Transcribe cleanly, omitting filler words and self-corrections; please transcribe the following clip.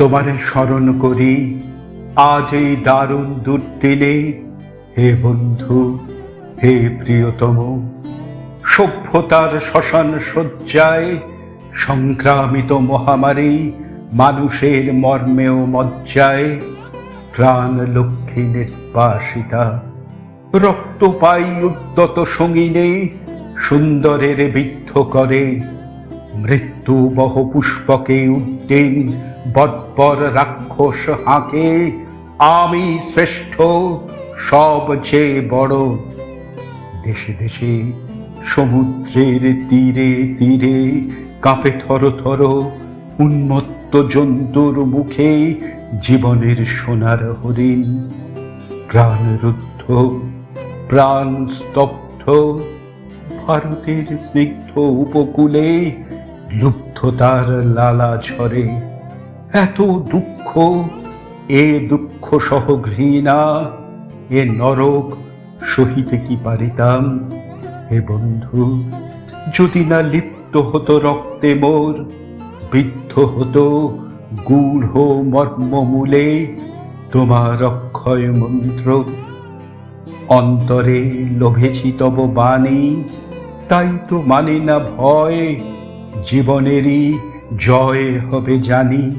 তোমারে স্মরণ করি আজ এই দারুণ দুর্দিনে। হে বন্ধু, হে প্রিয়তম, সভ্যতার শ্মশান শয্যায় সংক্রামিত মহামারী মানুষের মর্মে ও মজ্জায় প্রাণ লক্ষ্মী নির্বাসিতা। রক্ত পাই উদ্যত সঙ্গিনে সুন্দরের বিদ্ধ করে। মৃত্যু বহ পুষ্পকে উদ্দিন বর্বর রাক্ষস হাঁকে। আমি শ্রেষ্ঠ, সবচেয়ে বড়। দেশে দেশে সমুদ্রের তীরে তীরে কাঁপে থর থর উন্মত্ত জন্তুর মুখে জীবনের সোনার হরিণ। প্রাণ রুদ্ধ, প্রাণ স্তব্ধ, ভারতের স্নিগ্ধ উপকূলে লুব্ধতার লালা ঝরে। এত দুঃখ, এ দুঃখ সহ ঘৃণা, এ নরক সহিতে কি পারিতাম? হে বন্ধু, যদি না লিপ্ত হতো রক্তে মোর, বিদ্ধ হতো গূঢ় মর্মমূলে তোমার অক্ষয় মন্ত্র। অন্তরে লোভেছি তব বাণী, তাই তো মানে না ভয়, জীবনেরই জয় হবে জানি।